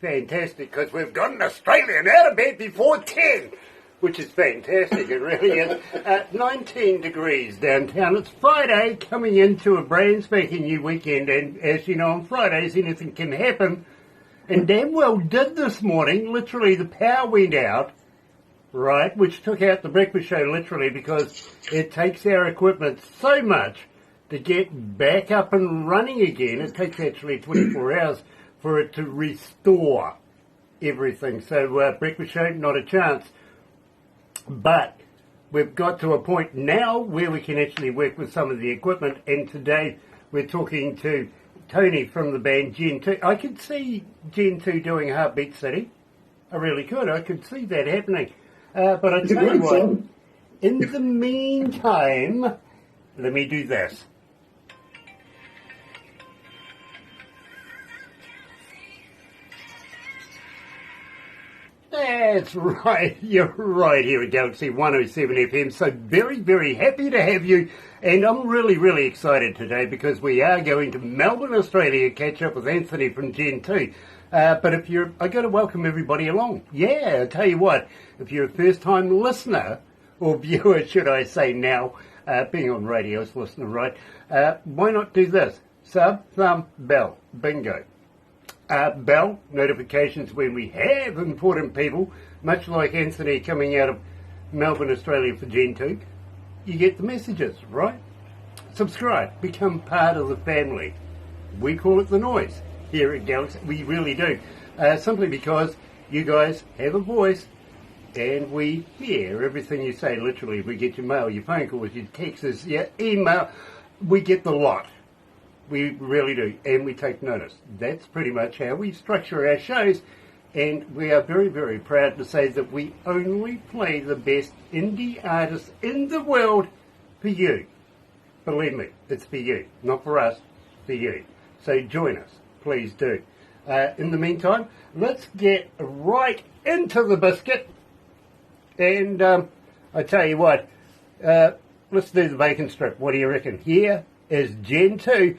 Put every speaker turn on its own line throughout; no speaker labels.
Fantastic, because we've got an Australian out of bed before 10, which is fantastic, it really is. 19 degrees downtown. It's Friday, coming into a brand spanking new weekend, and as you know, on Fridays anything can happen. And damn well did this morning. Literally the power went out, right, which took out the breakfast show literally, because it takes our equipment so much to get back up and running again. It takes actually 24 hours for it to restore everything. So breakfast show, not a chance. But we've got to a point now where we can actually work with some of the equipment, and today we're talking to Tony from the band Gen 2. I could see Gen 2 doing Heartbeat City. I really could. I could see that happening. But I tell you what, in the meantime, let me do this. That's right, you're right here at galaxy107fm, so very, very happy to have you, and I'm really, really excited today because we are going to Melbourne, Australia, catch up with Anthony from Gen 2. But if you're, I got to welcome everybody along. Yeah, I tell you what, if you're a first-time listener, or viewer, should I say now, being on radio is listener, right, why not do this? Sub, thumb, bell, bingo. Bell notifications when we have important people, much like Anthony coming out of Melbourne, Australia for Gen 2. You get the messages, right? Subscribe, become part of the family. We call it the noise here at Galaxy. We really do. Simply because you guys have a voice and we hear everything you say, literally. We get your mail, your phone calls, your texts, your email. We get the lot. We really do, and we take notice. That's pretty much how we structure our shows, and we are very, very proud to say that we only play the best indie artists in the world for you. Believe me, it's for you, not for us, for you. So join us, please do. In the meantime, let's get right into the biscuit, and I tell you what, let's do the bacon strip. What do you reckon? Here is Gen 2.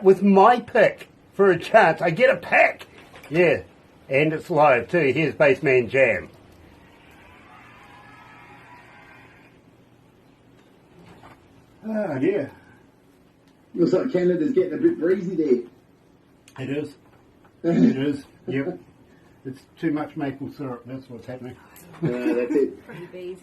With my pick for a chance. I get a pack. Yeah. And it's live too. Here's Bassman Jam. Oh dear.
Looks like Canada's getting a bit breezy there.
It is. It is. Yep. It's too much maple syrup. That's what's happening.
That's it.
Pretty bees.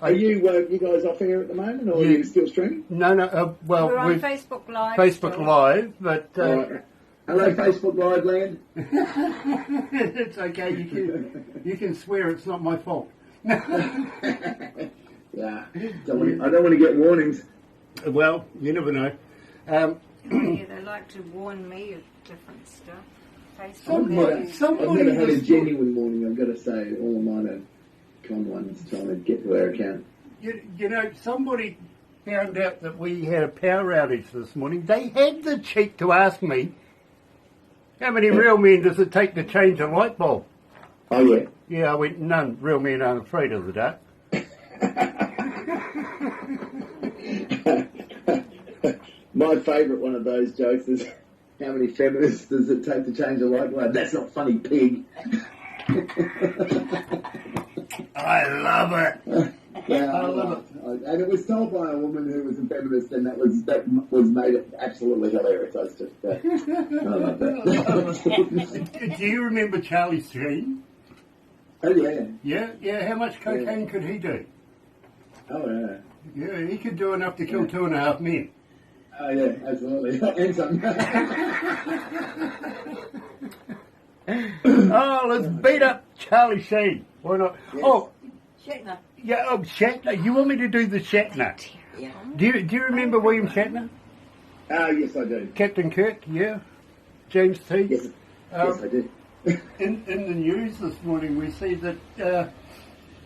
Are you guys off air at the moment, or are you still streaming?
No. Well,
we're on Facebook Live.
Facebook still. Live, but
hello, Facebook Live land.
It's okay. You can swear. It's not my fault.
Yeah, I don't want to get warnings.
Well, you never know.
Yeah, they like to warn me of different stuff. Facebook.
I've never had a genuine warning. I've got to say, all of mine are con ones trying to get to our account.
You know, somebody found out that we had a power outage this morning. They had the cheek to ask me, how many real men does it take to change a light bulb?
Oh, yeah?
Yeah, I went, none. Real men aren't afraid of the dark.
My favourite one of those jokes is, how many feminists does it take to change a light bulb? That's not funny, pig.
I love it.
Yeah, I love it. And it was told by a woman who was a feminist, and that was made it absolutely hilarious. I was just, I love that.
Do you remember Charlie Sheen?
Oh yeah.
Yeah. How much cocaine could he do?
Oh yeah.
Yeah, he could do enough to kill 2.5 men.
Oh yeah, absolutely. And some.
Oh, let's beat up Charlie Sheen. Why not? Yes. Oh,
Shatner.
Yeah, Shatner. You want me to do the Shatner?
Yeah.
Do you remember William Shatner?
Yes, I do.
Captain Kirk, yeah. James T.
Yes, yes, I do.
in the news this morning, we see that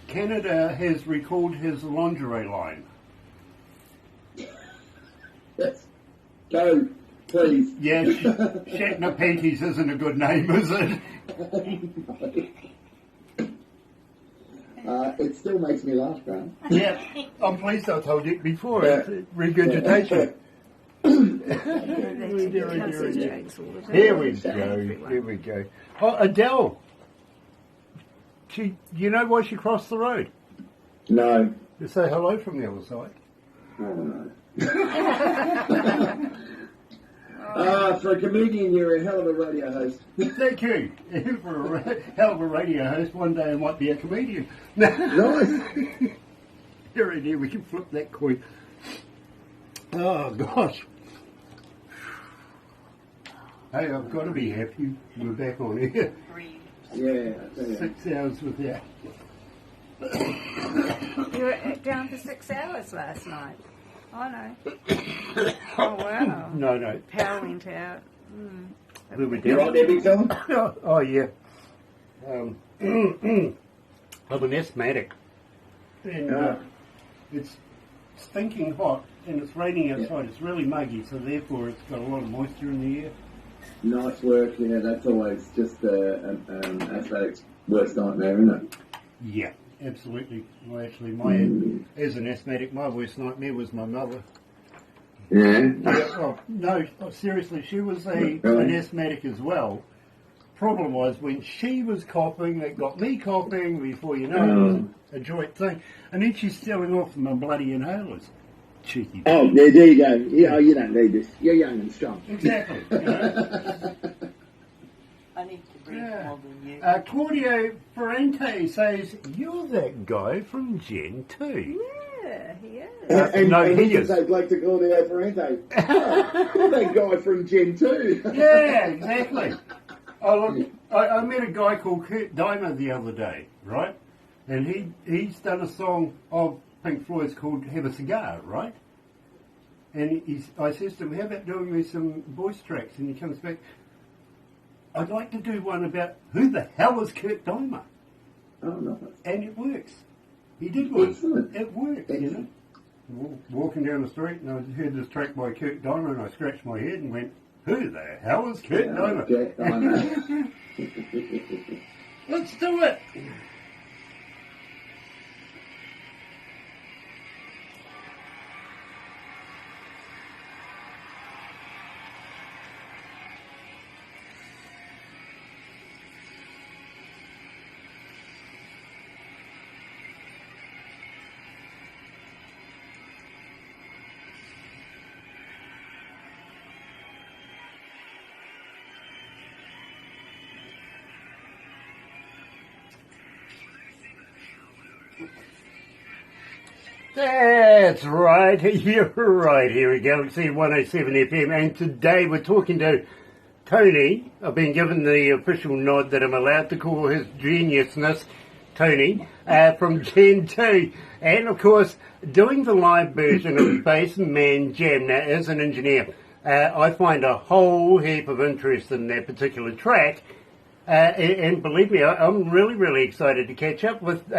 Canada has recalled his lingerie line.
Yes. Go, please.
Yeah, Shatner Panties isn't a good name, is it?
It still makes me laugh, Graham.
Yeah, I'm pleased I told you before. It's regurgitation. Here we go. Here we go. Oh, Adele. You know why she crossed the road?
No.
To say hello from the other side.
Oh, no. For a comedian, you're a hell of a radio host.
Thank you. For a hell of a radio host, one day I might be a comedian.
Nice.
Here, we can flip that coin. Oh, gosh. Hey, I've got to be happy. We're back on here.
Yeah, I tell you.
6 hours without.
You were down for 6 hours last night. Oh, no. Oh, wow.
No.
Power went out.
We were
You
down.
right there, big fella?
Oh, yeah. I'm an asthmatic. And it's stinking hot, and it's raining outside. It's really muggy, so therefore it's got a lot of moisture in the air.
Nice work, yeah, that's always just an athletic's worst nightmare, isn't it?
Yeah, absolutely. Well, actually, as an asthmatic, my worst nightmare was my mother.
Yeah?
Oh, no, seriously, she was an asthmatic as well. Problem was, when she was coughing, it got me coughing. Before you know it, was a joint thing. And then she's selling off my bloody inhalers. Cheeky.
Oh, there you go. Yeah, you don't need this. You're young and strong.
Exactly.
I need to breathe more than you.
Claudio Ferrante says, you're that guy from Gen 2.
Yeah, he is.
And
he
he
is.
say Blake to Claudio Ferrante. You're that guy from Gen 2.
Yeah, exactly. Oh, look, I met a guy called Kurt Dimer the other day, right? And he's done a song of Pink Floyd's called Have a Cigar, right? And I says to him, how about doing me some voice tracks? And he comes back, I'd like to do one about who the hell is Kurt Dimer?
Oh, no.
And it works. He did one.
Excellent.
It worked,
Excellent.
Walking down the street, and I heard this track by Kurt Dimer, and I scratched my head and went, who the hell is Kurt Dimer?
Kurt Dimer.
Let's do it. That's right, you're right here at galaxy107fm, and today we're talking to Tony. I've been given the official nod that I'm allowed to call his geniusness Tony, from Gen 2, and of course doing the live version of Bass Man Jam. Now, as an engineer, I find a whole heap of interest in that particular track, and believe me, I'm really excited to catch up with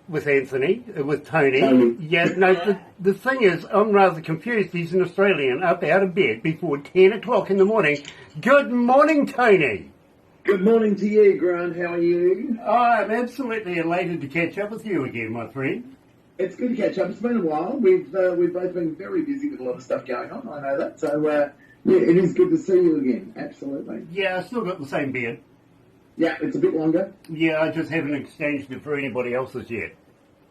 Anthony, with Tony. Yeah, no, the thing is, I'm rather confused. He's an Australian, up out of bed before 10 o'clock in the morning. Good morning, Tony.
Good morning to you, Grant. How are you?
I'm absolutely elated to catch up with you again, my friend.
It's good to catch up. It's been a while. We've both been very busy with a lot of stuff going on. I know that. So, yeah, it is good to see you again. Absolutely.
Yeah, I still got the same beard.
Yeah, it's a bit longer.
Yeah, I just haven't exchanged it for anybody else's yet.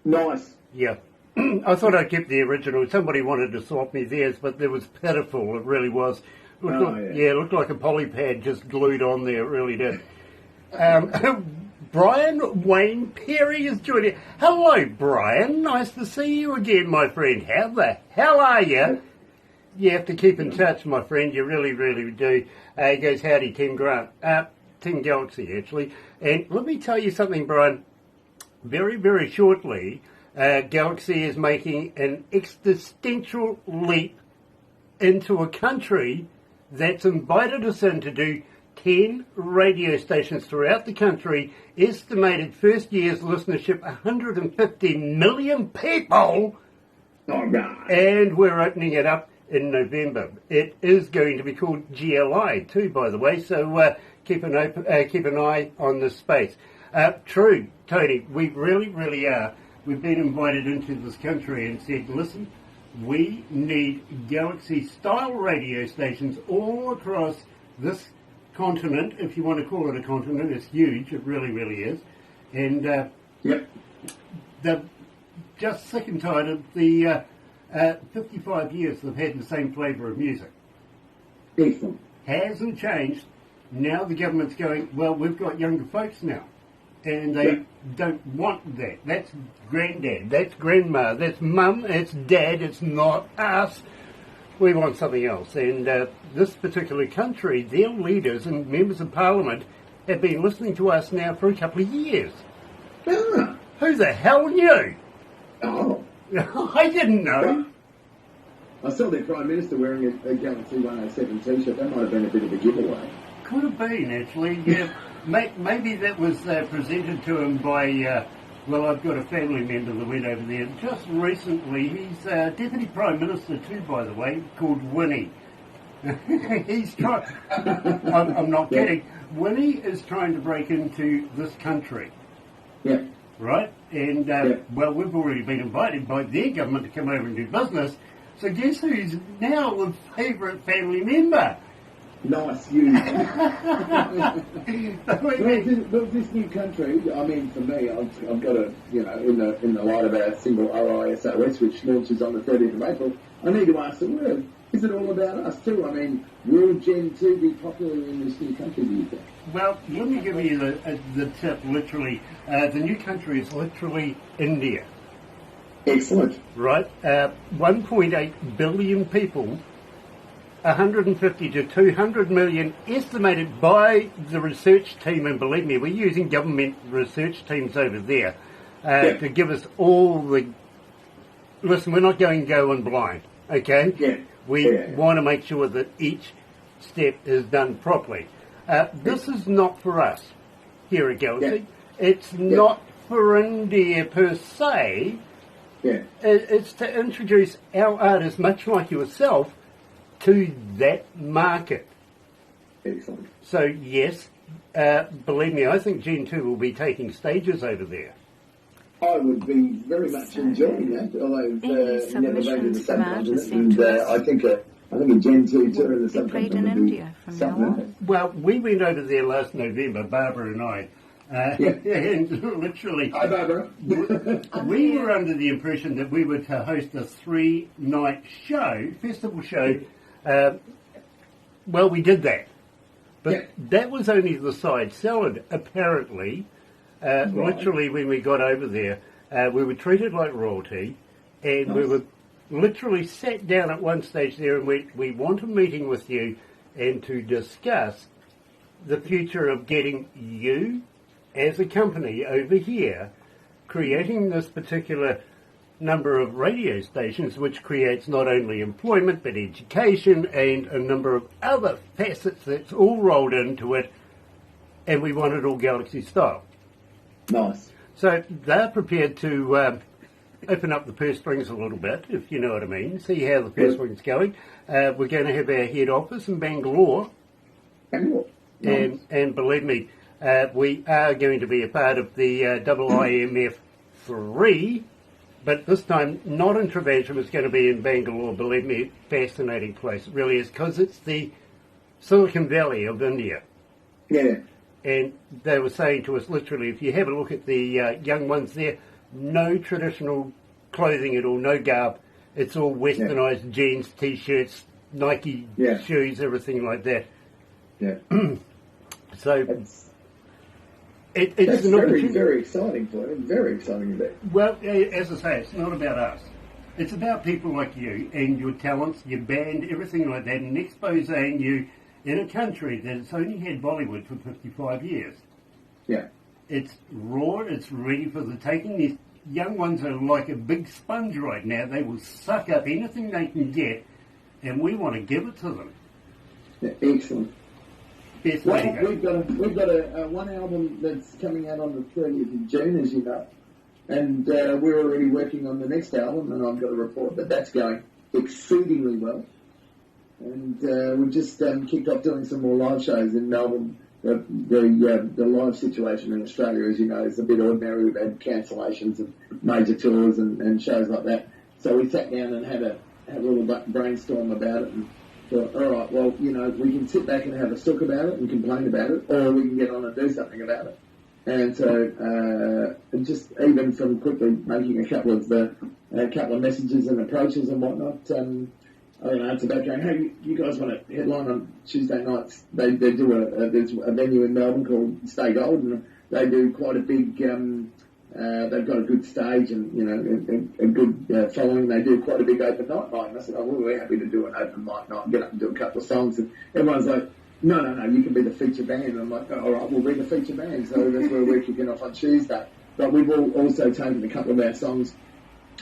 Nice.
Yeah. I thought I kept the original. Somebody wanted to swap me theirs, but it was pitiful. It really was. It looked like a poly pad just glued on there. It really did. Brian Wayne Perry is joining. Hello, Brian. Nice to see you again, my friend. How the hell are you? You have to keep in touch, my friend. You really do. He goes, howdy, Tim Grant. Tim Galaxy, actually. And let me tell you something, Brian. Very shortly, Galaxy is making an existential leap into a country that's invited us in to do 10 radio stations throughout the country. Estimated first year's listenership, 150 million people.
Oh, God.
And we're opening it up in November. It is going to be called GLI too, by the way, so keep an eye on this space. True, Tony, we really are. We've been invited into this country and said, listen, we need Galaxy-style radio stations all across this continent, if you want to call it a continent. It's huge, it really, really is. And they're just sick and tired of the 55 years they've had the same flavour of music.
Excellent.
Hasn't changed. Now the government's going, well, we've got younger folks now. And they don't want that. That's granddad, that's grandma, that's mum, it's dad, it's not us. We want something else. And this particular country, their leaders and members of parliament have been listening to us now for a couple of years.
Ah.
Who the hell knew?
Oh.
I didn't know.
I saw their Prime Minister wearing a Galaxy 107 t-shirt. That might have been a bit of a giveaway.
Could have been, actually. Yeah. Maybe that was presented to him by, well, I've got a family member that went over there just recently. He's Deputy Prime Minister too, by the way, called Winnie. He's trying... I'm not kidding. Winnie is trying to break into this country.
Yeah.
Right? And, well, we've already been invited by their government to come over and do business. So guess who's now the favourite family member?
Nice, you. Well, this new country, I mean, for me, I've got to, in the light of our single RISOS, which launches on the 30th of April, I need to ask the world, is it all about us too? I mean, will Gen 2 be popular in this new country, do you think?
Well, let me give you the tip, literally. The new country is literally India.
Excellent.
Right? 1.8 billion people, 150 to 200 million estimated by the research team, and believe me, we're using government research teams over there to give us all the... Listen, we're not going to go in blind, okay?
Yeah.
We want to make sure that each step is done properly. This is not for us here at Galaxy. It's not for India per se. It's to introduce our artists, much like yourself, to that market.
Excellent.
So, yes, believe me, I think Gen 2 will be taking stages over there.
I would be very much enjoying that, although I've never been to the subcontinent, and I think a Gen 2 tour in the subcontinent would be something.
Well, we went over there last November, Barbara and I, and literally...
Hi, Barbara.
we were under the impression that we were to host a 3-night show, festival show. Well, we did that. But that was only the side salad, apparently. Literally, when we got over there, we were treated like royalty, and we were literally sat down at one stage there and we want a meeting with you and to discuss the future of getting you as a company over here, creating this particular number of radio stations, which creates not only employment but education and a number of other facets that's all rolled into it, and we want it all Galaxy style.
Nice.
So they're prepared to open up the purse strings a little bit, if you know what I mean, see how the purse strings going. We're going to have our head office in Bangalore.
Bangalore. Nice.
And believe me, we are going to be a part of the IMF 3, but this time not in Trivandrum, it's going to be in Bangalore. Believe me, fascinating place. It really is, because it's the Silicon Valley of India.
Yeah.
And they were saying to us, literally, if you have a look at the young ones there, no traditional clothing at all, no garb. It's all westernised jeans, T-shirts, Nike shoes, everything like that.
Yeah.
So it's
that's
an opportunity.
Very exciting for it. Very exciting event.
Well, as I say, it's not about us. It's about people like you and your talents, your band, everything like that, and exposing you in a country that's only had Bollywood for 55 years.
Yeah.
It's raw, it's ready for the taking. These young ones are like a big sponge right now. They will suck up anything they can get, and we want to give it to them.
Yeah, excellent.
Best way to go.
We've got a one album that's coming out on the 30th of June, as you know, and we're already working on the next album, and I've got a report that that's going exceedingly well. And we've just kicked off doing some more live shows in Melbourne. The live situation in Australia, as you know, is a bit ordinary. We've had cancellations of major tours and shows like that. So we sat down and had had a little brainstorm about it and thought, all right, well, you know, we can sit back and have a sook about it and complain about it, or we can get on and do something about it. And so, just even from quickly making a couple of messages and approaches and whatnot, I don't know, it's about going, hey, you guys want a headline on Tuesday nights? They do there's a venue in Melbourne called Stay Gold, and they do quite a big, they've got a good stage and, you know, a good following. They do quite a big open night. And I said, oh, well, we're happy to do an open mic night and get up and do a couple of songs. And everyone's like, no, you can be the feature band. And I'm like, all right, we'll be the feature band. So that's where we're kicking off on Tuesday. But we've also taken a couple of our songs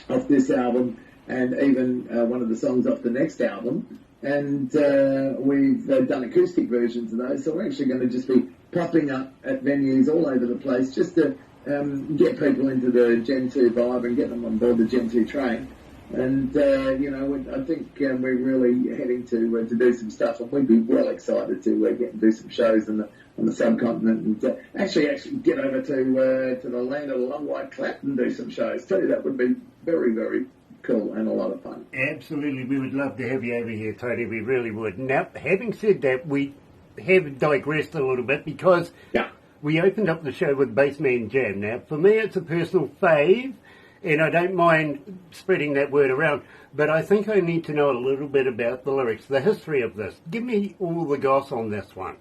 off this album and even one of the songs off the next album. And we've done acoustic versions of those. So we're actually going to just be popping up at venues all over the place just to get people into the Gen 2 vibe and get them on board the Gen 2 train. And, you know, I think we're really heading to do some stuff, and we'd be well excited to get and do some shows on the subcontinent and actually get over to the land of the long white clap and do some shows too. That would be very, very cool and a lot of fun.
Absolutely, we would love to have you over here, Tony. We really would. Now, having said that, we have digressed a little bit because we opened up the show with Bassman Jam. Now, for me, it's a personal fave, and I don't mind spreading that word around, but I think I need to know a little bit about the lyrics, the history of this. Give me all the goss on this one.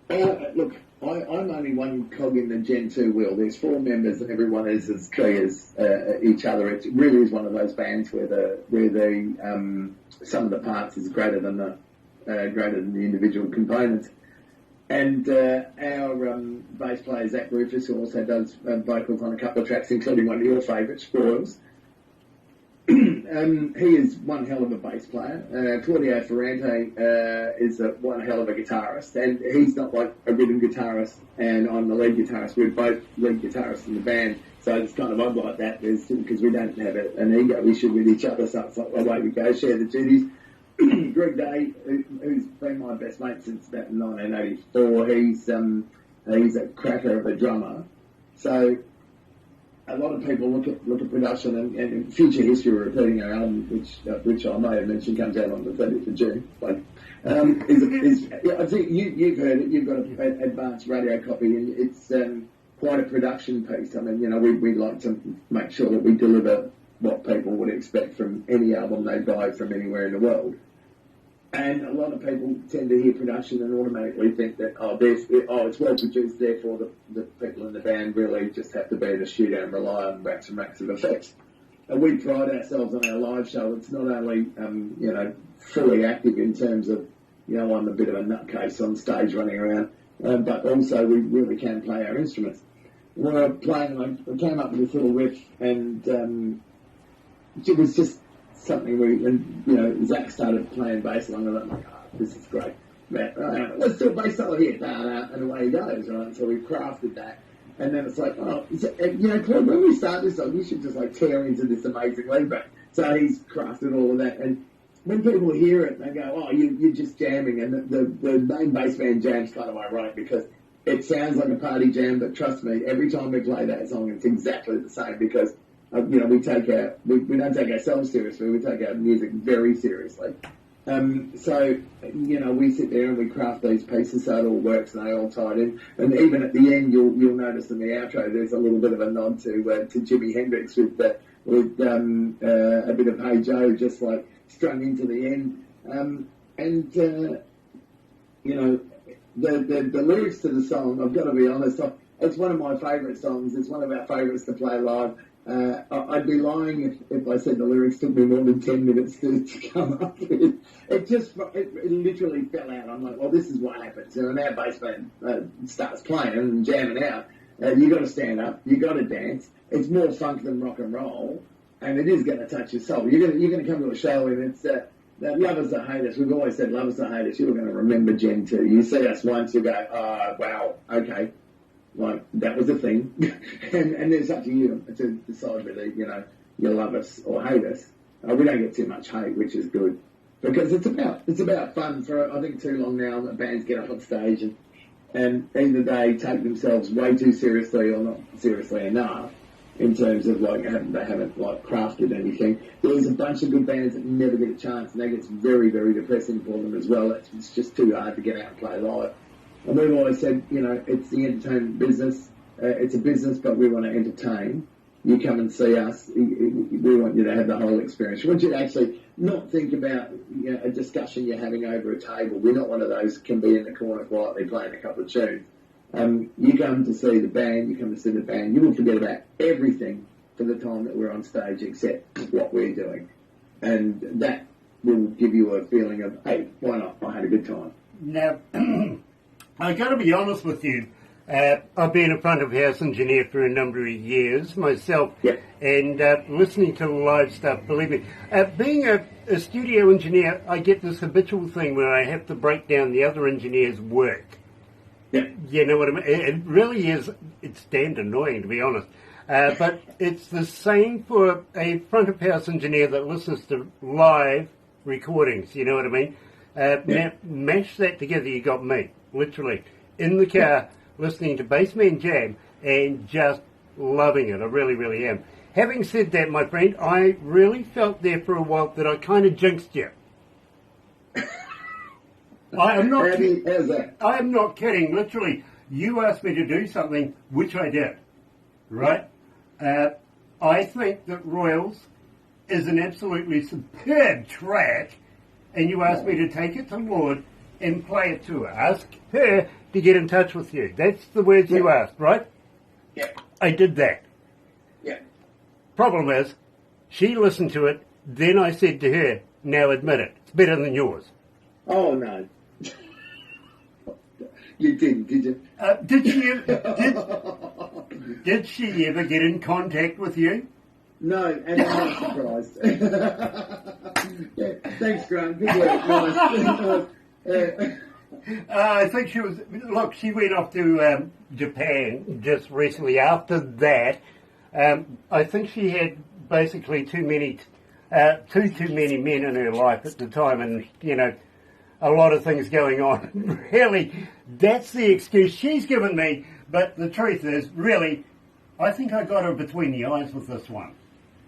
Look, I'm only one cog in the Gen 2 wheel. There's 4 members and everyone is as key as each other. It really is one of those bands where the some of the parts is greater than the individual components. And our bass player, Zach Rufus, who also does vocals on a couple of tracks, including one of your favourites, Spoils, he is one hell of a bass player. Claudio Ferrante is one hell of a guitarist, and he's not like a rhythm guitarist, and I'm the lead guitarist. We're both lead guitarists in the band, so it's kind of odd like that, because we don't have an ego issue with each other, so it's like, away we go, share the duties. Greg Day, who's been my best mate since about 1984, he's a cracker of a drummer. So a lot of people look at production and future history. We're repeating our album, which I may have mentioned comes out on the 30th of June. But I think you've heard it. You've got an advanced radio copy, and it's quite a production piece. I mean, you know, we like to make sure that we deliver what people would expect from any album they buy from anywhere in the world. And a lot of people tend to hear production and automatically think that, it's well produced, therefore the people in the band really just have to be in the studio and rely on racks and racks of effects. And we pride ourselves on our live show. It's not only, fully active in terms of, I'm a bit of a nutcase on stage running around, but also we really can play our instruments. When we were playing, I came up with this little riff, and it was just something Zach started playing bass along, and I'm like, this is great. Let's do a bass solo here, and away he goes, right? So we crafted that, and then it's like, Claude, when we start this song, you should just tear into this amazing lead back. So he's crafted all of that, and when people hear it, they go, you're just jamming, and the name Bassman Jam's kind of ironic because it sounds like a party jam, but trust me, every time we play that song, it's exactly the same because we don't take ourselves seriously. We take our music very seriously. So we sit there and we craft these pieces so it all works and they all tied in. And even at the end, you'll notice in the outro there's a little bit of a nod to Jimi Hendrix with a bit of Hey Joe just strung into the end. The lyrics to the song, I've got to be honest, it's one of my favourite songs. It's one of our favourites to play live. I'd be lying if I said the lyrics took me more than 10 minutes to come up with. It literally fell out. I'm like, well, this is what happens. When our bass band starts playing and jamming out, you got to stand up, you got to dance. It's more funk than rock and roll, and it is going to touch your soul. You're going to come to a show and it's that lovers that hate us. We've always said lovers that hate us. You're going to remember Gen 2. You see us once, you go, wow, okay. That was a thing. and it's up to you to decide whether, you love us or hate us. We don't get too much hate, which is good. Because it's about fun. For, I think, too long now, that bands get up on stage and either they take themselves way too seriously or not seriously enough. in terms of like they haven't like crafted anything. There's a bunch of good bands that never get a chance, and that gets very, very depressing for them as well. It's just too hard to get out and play live. And we've always said, you know, it's the entertainment business. It's a business, but we want to entertain. You come and see us. We want you to have the whole experience. We want you to actually not think about, you know, a discussion you're having over a table. We're not one of those that can be in the corner quietly playing a couple of tunes. You come to see the band. You come to see the band. You will forget about everything for the time that we're on stage, except what we're doing, and that will give you a feeling of, hey, why not? I had a good time.
Now, I got to be honest with you. I've been a front of house engineer for a number of years myself,
Yep.
and listening to live stuff, believe me, being a studio engineer, I get this habitual thing where I have to break down the other engineer's work.
Yeah.
You know what I mean? It really is, it's damned annoying, to be honest. But it's the same for a front of house engineer that listens to live recordings, you know what I mean? Now, mash that together, you got me, literally, in the car, listening to Bassman Jam and just loving it. I really, really am. Having said that, my friend, I really felt there for a while that I kind of jinxed you. I am not.
How's that?
I am not kidding. Literally, you asked me to do something, which I did. Right? I think that Royals is an absolutely superb track, and you asked me to take it to Lord and play it to her. Ask her to get in touch with you. That's the words you asked, right?
Yeah.
I did that.
Yeah.
Problem is, she listened to it, then I said to her, now admit it, it's better than yours.
Oh, no. You didn't, did you?
Did she ever get in contact with you?
No, and I'm not surprised. Yeah, thanks, Grant. Good work. Nice.
I think she was. Look, she went off to Japan just recently. After that, I think she had basically too many men in her life at the time, and you know, a lot of things going on. Really, that's the excuse she's given me. But the truth is, really, I think I got her between the eyes with this one.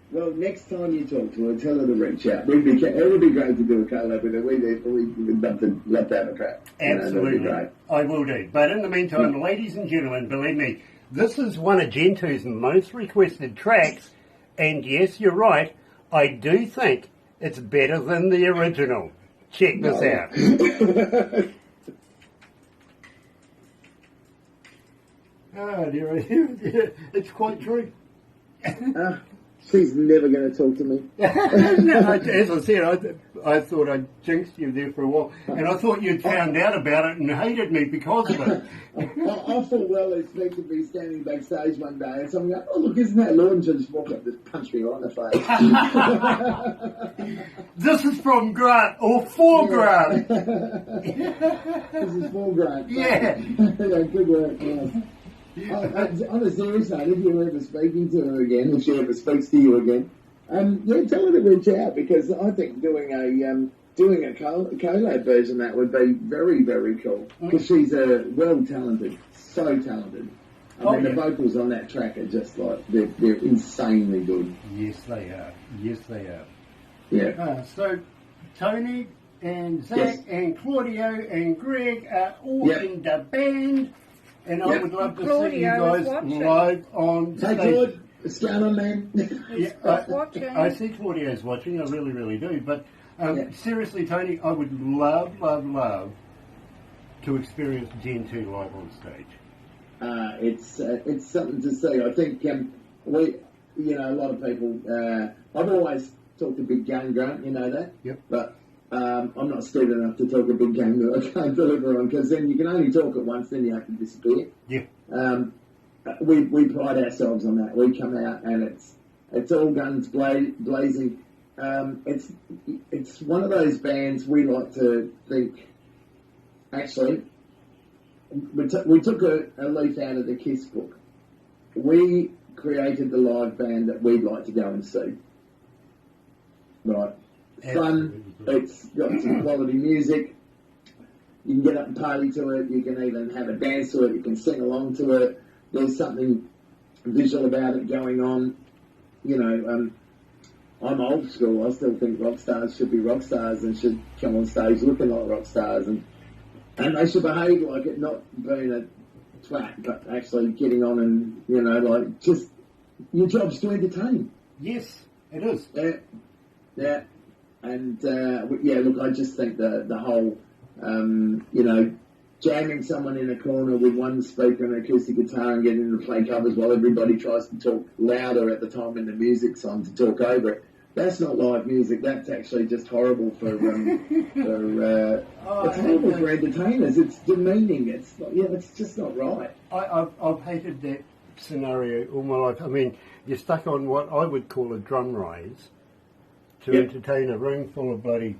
Well, next time you talk to her, tell her to reach out. It would be great to do a collab with her. We'd love to have a crack.
Absolutely.
You know, that'd be great.
I will do. But in the meantime, ladies and gentlemen, believe me, this is one of Gentoo's most requested tracks. And yes, you're right, I do think it's better than the original. Check this out. Oh, dear, it's quite true.
She's never going to talk to me.
No, as I said, I thought I jinxed you there for a while, and I thought you'd found out about it and hated me because of it.
I thought well expected to be standing backstage one day and someone go, oh, look, isn't that Lord? And she'll just walk up and just punch me right in the face.
This is from Grant, or for Grant.
This is for Grant.
Yeah.
Yeah, good work. Yeah. On a serious note, if you're ever speaking to her again, if she ever speaks to you again, tell her to reach out, because I think doing a collab version of that would be very, very cool, because she's talented, so talented. I mean, the vocals on that track are just like, they're insanely good.
Yes, they are. Yes, they are.
Yeah.
So, Tony and Zach and Claudio and Greg are all in the band. And I would love to see you guys live on stage.
Hey, Claude, what's going on, man?
I see Claudio's watching, I really, really do. But seriously, Tony, I would love to experience Gen 2 live on stage.
It's something to see. I think a lot of people. I've always talked a big game, Grant. You know that.
Yep.
But I'm not stupid enough to talk a big game that I can't deliver on, because then you can only talk it once, then you have to disappear.
Yeah.
We pride ourselves on that. We come out and it's all guns blazing. It's one of those bands we like to think. Actually, we took a leaf out of the Kiss book. We created the live band that we'd like to go and see. Right. Fun, it's got some quality music, you can get up and party to it, you can even have a dance to it, you can sing along to it. There's something visual about it going on. You know, I'm old school. I still think rock stars should be rock stars and should come on stage looking like rock stars, and they should behave like it, not being a twat, but actually getting on and, you know, like, just, your job's to entertain.
Yes, it is.
Yeah. And, look, I just think the whole, you know, jamming someone in a corner with one speaker and an acoustic guitar and getting them to play covers while everybody tries to talk louder at the time when the music's on to talk over it. That's not live music. That's actually just horrible for it's horrible for entertainers. It's demeaning. It's just not right.
I've hated that scenario all my life. I mean, you're stuck on what I would call a drum raise to entertain a room full of bloody.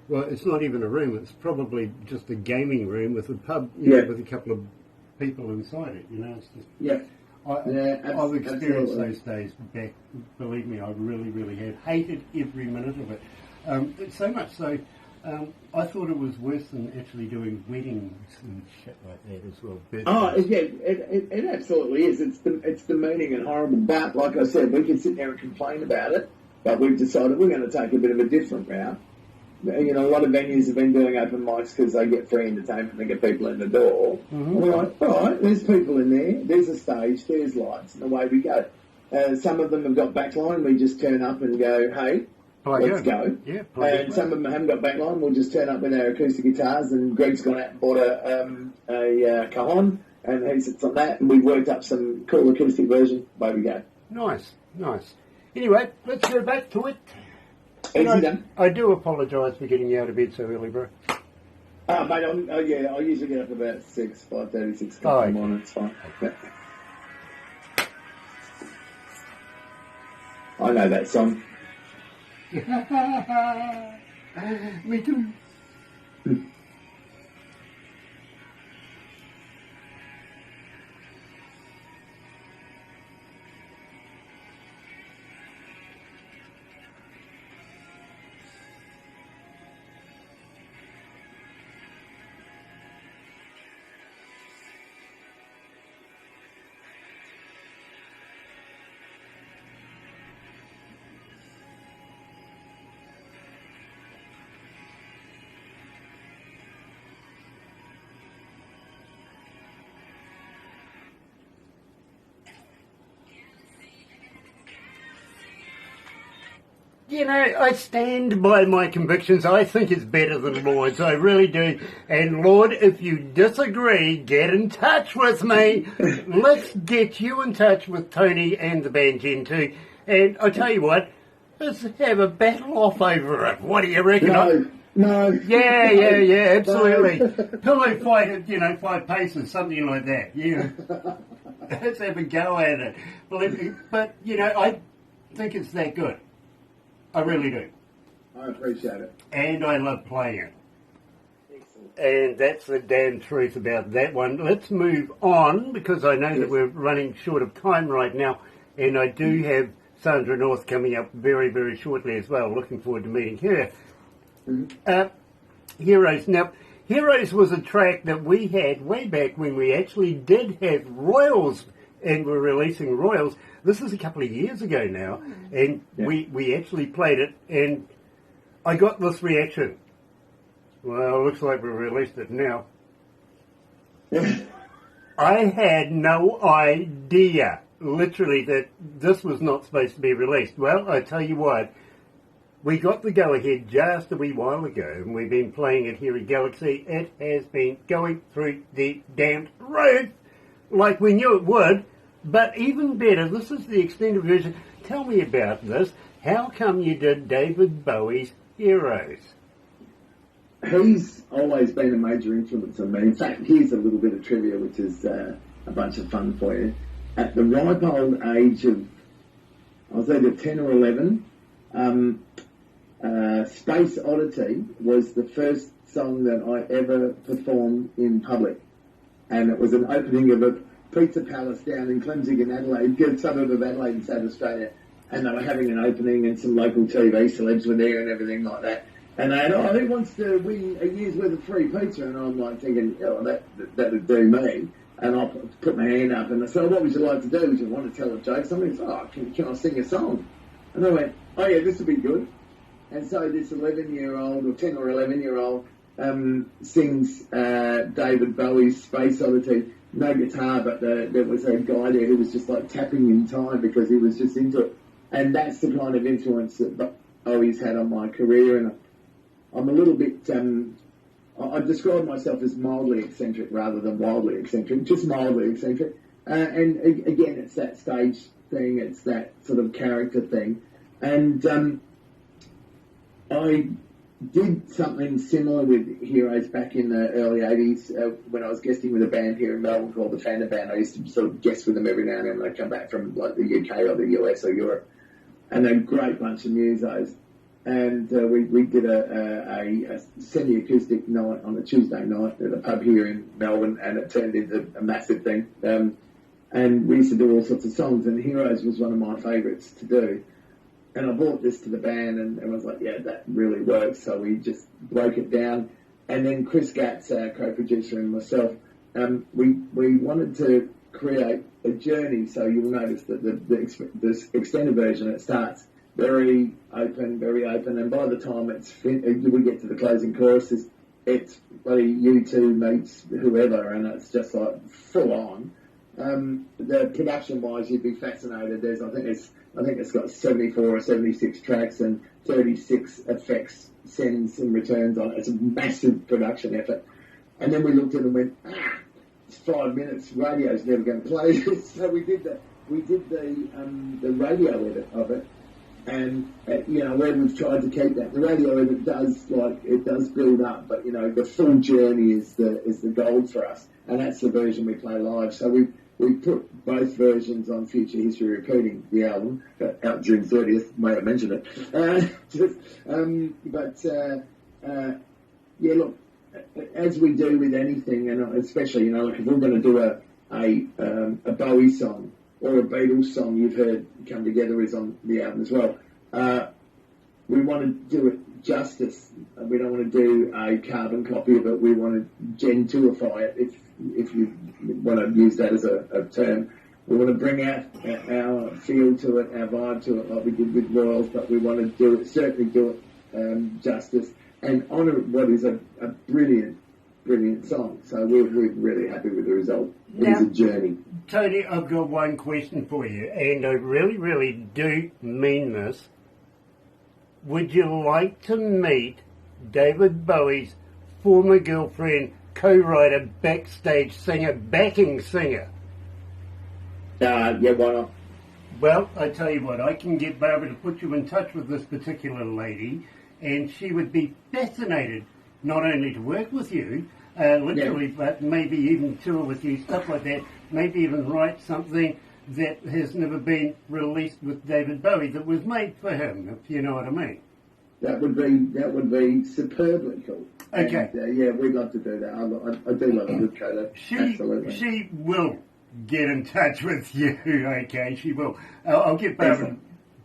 Well, it's not even a room. It's probably just a gaming room with a pub, you know, with a couple of people inside it. You know, it's just. I've experienced those days back. Believe me, I really, really have hated every minute of it. So much so, I thought it was worse than actually doing weddings and shit like that as well.
It absolutely is. It's demeaning and horrible. But like I said, we can sit there and complain about it. But we've decided we're going to take a bit of a different route. You know, a lot of venues have been doing open mics because they get free entertainment, they get people in the door. Mm-hmm. We're like, all right, there's people in there, there's a stage, there's lights, and away we go. Some of them have got backline, we just turn up and go, hey, let's go. Yeah, and some of them haven't got backline, we'll just turn up with our acoustic guitars, and Greg's gone out and bought a cajon, and he sits on that, and we've worked up some cool acoustic version, away we go.
Nice. Anyway, let's go back to it.
I
do apologise for getting you out of bed so early, bro.
Mate, I usually get up about 5:30, 6 o'clock in the morning. It's fine. Yeah. I know that song.
Me too. You know, I stand by my convictions. I think it's better than Lord's. I really do. And Lord, if you disagree, get in touch with me. Let's get you in touch with Tony and the band Gen 2. And I tell you what, let's have a battle off over it. What do you reckon?
No.
Yeah, absolutely. Pillow fight at, 5 paces, something like that. Yeah. Let's have a go at it. But, I think it's that good. I really do.
I appreciate it.
And I love playing it.
Excellent.
And that's the damn truth about that one. Let's move on, because I know that we're running short of time right now, and I do have Sandra North coming up very, very shortly as well. Looking forward to meeting her. Mm-hmm. Heroes. Now, Heroes was a track that we had way back when we actually did have Royals, and we're releasing Royals. This is a couple of years ago now, and we actually played it, and I got this reaction. Well, it looks like we released it now. I had no idea, literally, that this was not supposed to be released. Well, I tell you what, we got the go-ahead just a wee while ago, and we've been playing it here at Galaxy. It has been going through the damned roof, like we knew it would. But even better, this is the extended version. Tell me about this. How come you did David Bowie's Heroes?
He's always been a major influence on me. In fact, here's a little bit of trivia, which is a bunch of fun for you. At the ripe old age of, I was either 10 or 11, Space Oddity was the first song that I ever performed in public. And it was an opening of a Pizza Palace down in Clemsig in Adelaide, good suburb of Adelaide in South Australia, and they were having an opening and some local TV celebs were there and everything like that. And they had, who wants to win a year's worth of free pizza? And I'm like thinking, that'd do me. And I put my hand up and I said, "What would you like to do? Would you want to tell a joke?" Somebody said, can I sing a song? And I went, "Oh yeah, this would be good." And so this 11-year-old or 10 or 11-year-old sings David Bowie's Space Oddity. No guitar, but there was a guy there who was just like tapping in time because he was just into it. And that's the kind of influence that Bowie's had on my career. And I'm a little bit, I describe myself as mildly eccentric rather than wildly eccentric, just mildly eccentric. And again, it's that stage thing, it's that sort of character thing. And I did something similar with Heroes back in the early 80s when I was guesting with a band here in Melbourne called the Panda Band. I used to sort of guest with them every now and then when they come back from like the UK or the US or Europe. And they're a great bunch of musos. And we did a semi-acoustic night on a Tuesday night at a pub here in Melbourne, and it turned into a massive thing. And we used to do all sorts of songs, and Heroes was one of my favourites to do. And I brought this to the band, and I was like, yeah, that really works. So we just broke it down. And then Chris Gatz, our co-producer, and myself, we wanted to create a journey. So you'll notice that the extended version, it starts very open, and by the time we get to the closing choruses, it's bloody U2 meets whoever, and it's just like full on. The production-wise, you'd be fascinated. I think it's got 74 or 76 tracks and 36 effects, sends and returns on it. It's a massive production effort. And then we looked at it and went, it's 5 minutes. Radio's never going to play this. So we did the radio edit of it. And where we've tried to keep that, the radio edit does build up, but the full journey is the gold for us, and that's the version we play live. So we put both versions on Future History Repeating, the album, out June 30th. May have mentioned it. Look, as we do with anything, and especially like if we're going to do a Bowie song. Or a Beatles song you've heard come together is on the album as well. We want to do it justice. We don't want to do a carbon copy of it. We want to gentuify it, if you want to use that as a term. We want to bring out our feel to it, our vibe to it, like we did with Royals, but we want to certainly do it justice and honour what is a brilliant song. So we're really happy with the result. It is a journey.
Tony, I've got one question for you, and I really, really do mean this. Would you like to meet David Bowie's former girlfriend, co-writer, backstage singer, backing singer?
Yeah, why not?
Well, I tell you what, I can get Barbara to put you in touch with this particular lady, and she would be fascinated not only to work with you, literally, but maybe even tour with you, stuff like that. Maybe even write something that has never been released with David Bowie that was made for him, if you know what I mean.
That would be superbly cool.
Okay.
And, we'd love to do that. I do love a good coda. Absolutely.
She will get in touch with you. Okay, she will. I'll get Barbara to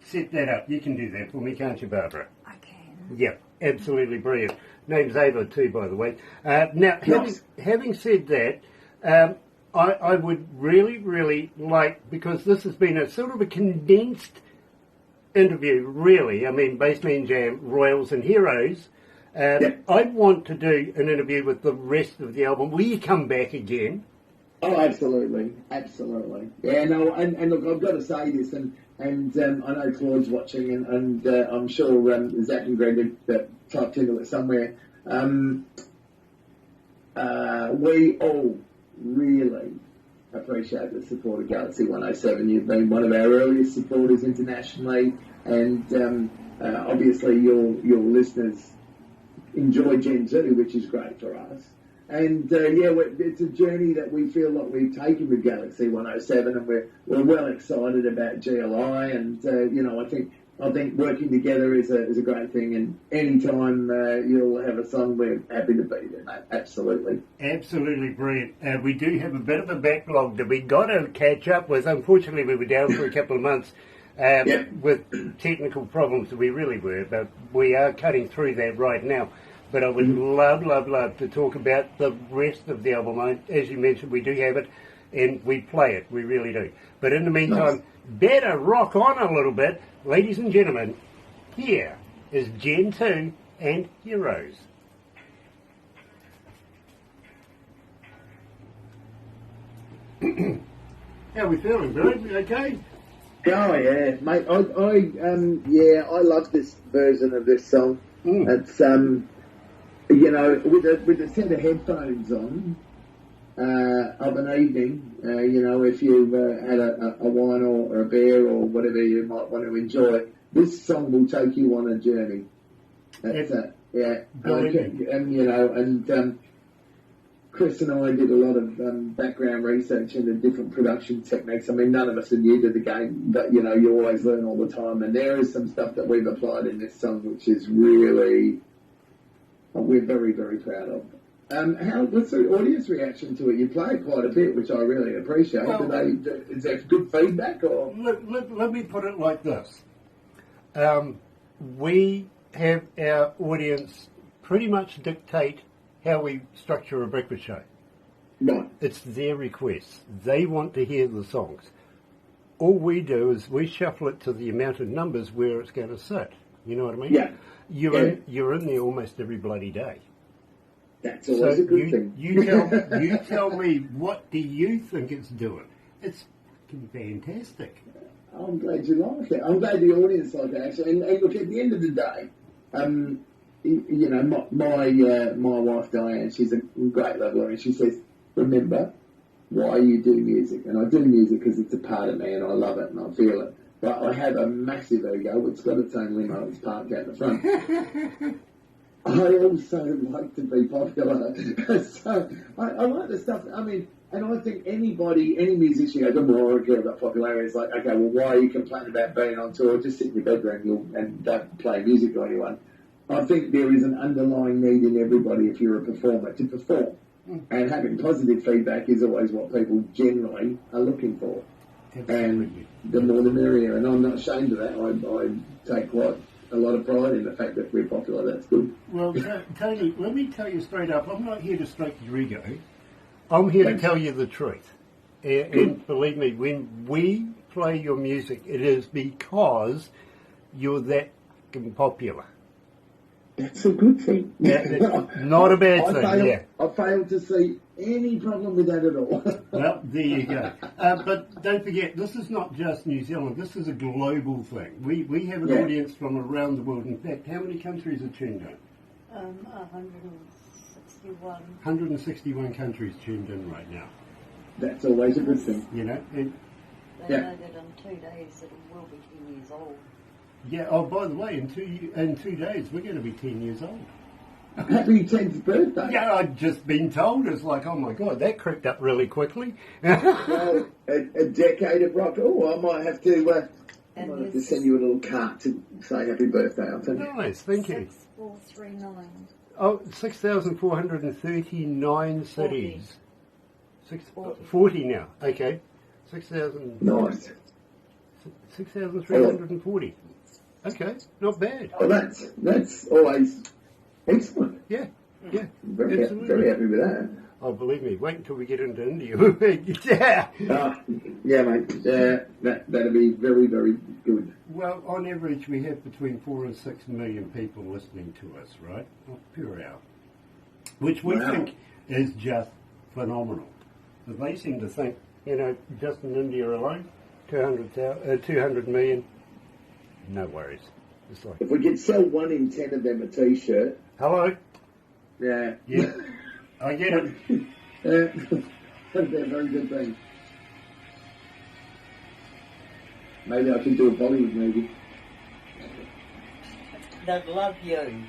set that up. You can do that for me, can't you, Barbara?
I can.
Yeah, absolutely brilliant. Name's Ava too, by the way. Now, having said that, I would really, really like, because this has been a sort of a condensed interview, really. I mean, Bassman Jam, Royals and Heroes. I want to do an interview with the rest of the album. Will you come back again?
Oh, absolutely. Yeah, no, and look, I've got to say this, and I know Claude's watching, and I'm sure Zach and Greg have typed into it somewhere. We all really appreciate the support of Galaxy 107. You've been one of our earliest supporters internationally, and obviously your listeners enjoy Gen 2, which is great for us. And it's a journey that we feel like we've taken with Galaxy 107, and we're well excited about GLI. And I think working together is a great thing. And anytime you'll have a song, we're happy to be there, mate. Absolutely.
Absolutely brilliant. We do have a bit of a backlog that we got to catch up with. Unfortunately, we were down for a couple of months with technical problems. We really were, but we are cutting through that right now. But I would love to talk about the rest of the album. As you mentioned, we do have it, and we play it. We really do. But in the meantime, better rock on a little bit. Ladies and gentlemen, here is Gen 2 and Heroes. How are we feeling, Billy? We okay?
Oh yeah, mate. I love this version of this song. It's with a set of headphones on of an evening. If you've had a wine or a beer or whatever you might want to enjoy, this song will take you on a journey. That's it. Yeah. Chris and I did a lot of background research into different production techniques. I mean, none of us are new to the game, but, you always learn all the time. And there is some stuff that we've applied in this song, which is really, we're very, very proud of. What's the audience reaction to it? You play it quite a bit, which I really appreciate.
Well,
is that good feedback? Or
let me put it like this. We have our audience pretty much dictate how we structure a breakfast show.
Right.
It's their requests. They want to hear the songs. All we do is we shuffle it to the amount of numbers where it's going to sit. You know what I mean?
Yeah.
You're in there almost every bloody day.
That's always a good thing.
You tell me, what do you think it's doing? It's fucking fantastic.
I'm glad you like it. I'm glad the audience like it, actually. And look, at the end of the day, my wife Diane, she's a great leveler, and she says, remember why you do music. And I do music because it's a part of me, and I love it, and I feel it. But I have a massive ego. It's got its own limo. It's parked out the front. I also like to be popular. So I like the stuff. I mean, and I think any musician goes, I care about popularity. It's like, okay, well, why are you complaining about being on tour? Just sit in your bedroom and don't play music to anyone. I think there is an underlying need in everybody, if you're a performer, to perform. And having positive feedback is always what people generally are looking for. And the more the merrier. And I'm not ashamed of that. I take quite a lot of pride in the fact that we're popular. That's good.
Well, Tony, let me tell you straight up, I'm not here to stroke your ego. I'm here to tell you the truth. And believe me, when we play your music, it is because you're that popular.
That's a good thing.
Not a bad thing,
I failed to see any problem with that at all.
Well, there you go. But don't forget, this is not just New Zealand. This is a global thing. We have an audience from around the world. In fact, how many countries are tuned in?
161.
161 countries tuned in right now.
That's always a good thing.
You know?
They know that in 2 days it will be 10 years old.
Yeah, oh, by the way, in 2 days, we're going to be 10 years old.
Happy 10th birthday.
Yeah, I've just been told. It's like, oh my God, that crept up really quickly.
Well, a decade of rock. Oh, I might have to send you a little card to say happy birthday. I think.
Nice, thank you.
6439.
Oh, 6,439 cities. 40 now. Okay. 6,000.
Nice.
6,340. Okay, not bad.
Oh, that's always excellent.
Yeah.
Very happy with that.
Oh, believe me, wait until we get into India. Yeah,
mate. That'll be very, very good.
Well, on average, we have between 4 and 6 million people listening to us, right? Per hour. Which we think is just phenomenal. But they seem to think, just in India alone, 200 million, no worries. It's like,
if we could sell 1 in 10 of them a T-shirt.
Hello?
Yeah.
I get it.
That'd be a very good thing. Maybe I could do a Bollywood movie.
They'd love you.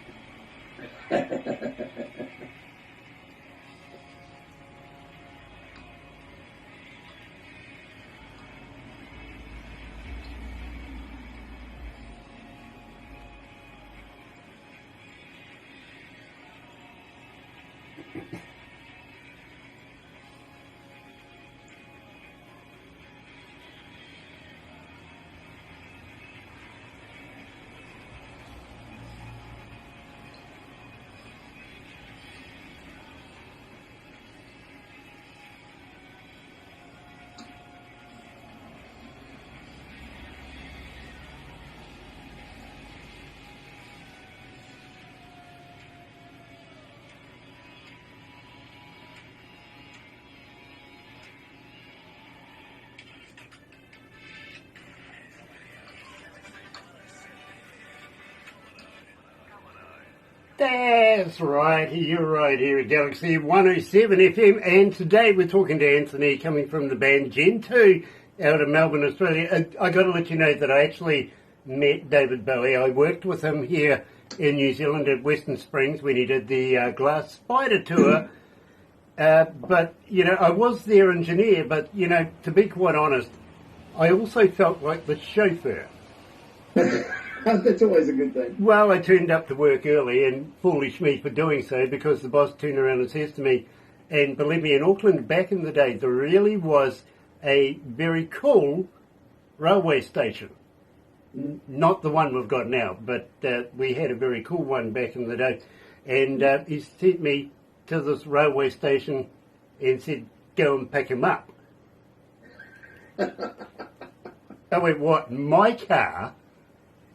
That's right, you're right here at Galaxy 107 FM, and today we're talking to Anthony coming from the band Gen 2 out of Melbourne, Australia. I got to let you know that I actually met David Bowie. I worked with him here in New Zealand at Western Springs when he did the Glass Spider tour. But, you know, I was their engineer, but, you know, to be quite honest, I also felt like the chauffeur.
That's always a good thing.
Well, I turned up to work early, and foolish me for doing so, because the boss turned around and says to me, and believe me, in Auckland back in the day, there really was a very cool railway station. Not the one we've got now, but we had a very cool one back in the day. And he sent me to this railway station and said, go and pick him up. I went, what, my car?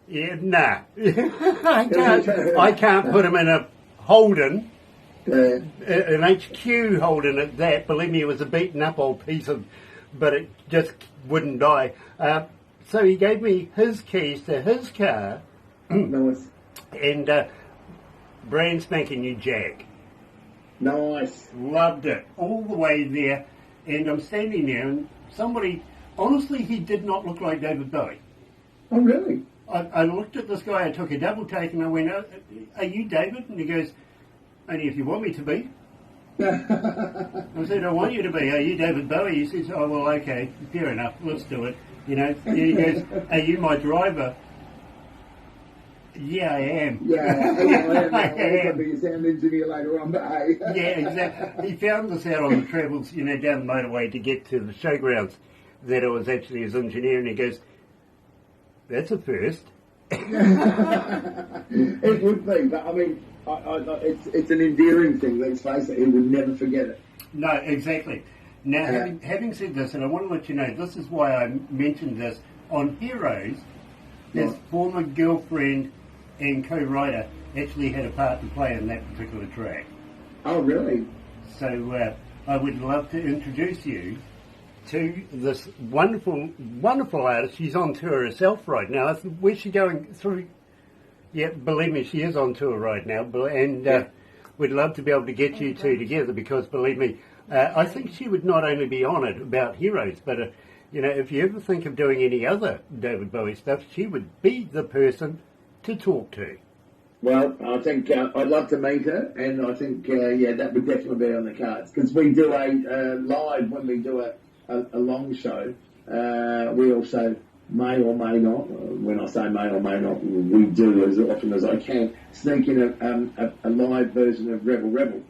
Yeah, nah. I can't put him in a Holden, an HQ Holden at that. Believe me, it was a beaten up old piece of, but it just wouldn't die. So he gave me his keys to his car,
Nice.
and brand spanking new Jag.
Nice.
Loved it all the way there, and I'm standing there, and somebody, honestly, he did not look like David Bowie.
Oh, really?
I looked at this guy, I took a double take, and I went, are you David? And he goes, only if you want me to be. I said, I want you to be. Are you David Bowie? He says, oh, well, okay, fair enough, let's do it. You know, and he goes, are you my driver? Yeah, I am.
Yeah, I am.
I
I'll
am.
be a sound engineer later on, but hey.
Yeah, exactly. He found us out on the travels, you know, down the motorway to get to the showgrounds, that I was actually his engineer, and he goes, that's a first.
It would be, but I mean, it's an endearing thing, let's face it, he would never forget it.
No, exactly. Now, having said this, and I want to let you know, this is why I mentioned this, on Heroes, his former girlfriend and co-writer actually had a part to play in that particular track.
Oh, really?
So I would love to introduce you to this wonderful, wonderful artist. She's on tour herself right now. Where's she going through? Yeah, believe me, she is on tour right now, and we'd love to be able to get you two together, because believe me, I think she would not only be honoured about Heroes, but you know, if you ever think of doing any other David Bowie stuff, she would be the person to talk to.
Well, I think I'd love to meet her, and I think, that would definitely be on the cards, because we do a live, when we do a long show, we also may or may not, when I say may or may not, we do as often as I can, sneak in a live version of Rebel Rebel.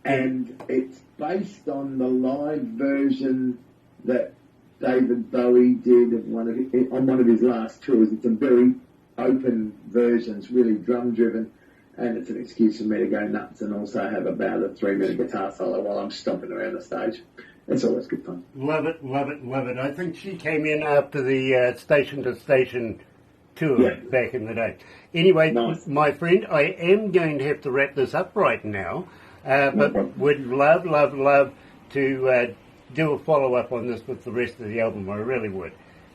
And it's based on the live version that David Bowie did on one of his last tours. It's a very open version, it's really drum driven, and it's an excuse for me to go nuts and also have about a 3-minute guitar solo while I'm stomping around the stage. It's always good fun.
Love it, love it, love it. I think she came in after the Station to Station tour back in the day. Anyway,
Nice.
my friend, I am going to have to wrap this up right now, but would love to do a follow-up on this with the rest of the album. I really would.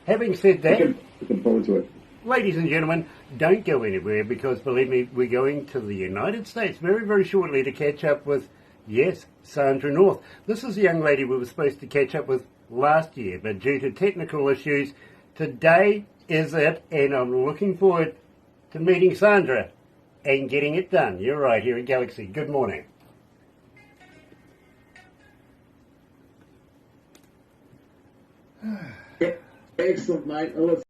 Having said that,
Looking forward to it.
ladies and gentlemen, don't go anywhere, because believe me, we're going to the United States very, very shortly to catch up with, yes, Sandra North. This is a young lady we were supposed to catch up with last year, but due to technical issues, today is it, and I'm looking forward to meeting Sandra and getting it done. You're right, here at Galaxy. Good morning.
Excellent, mate.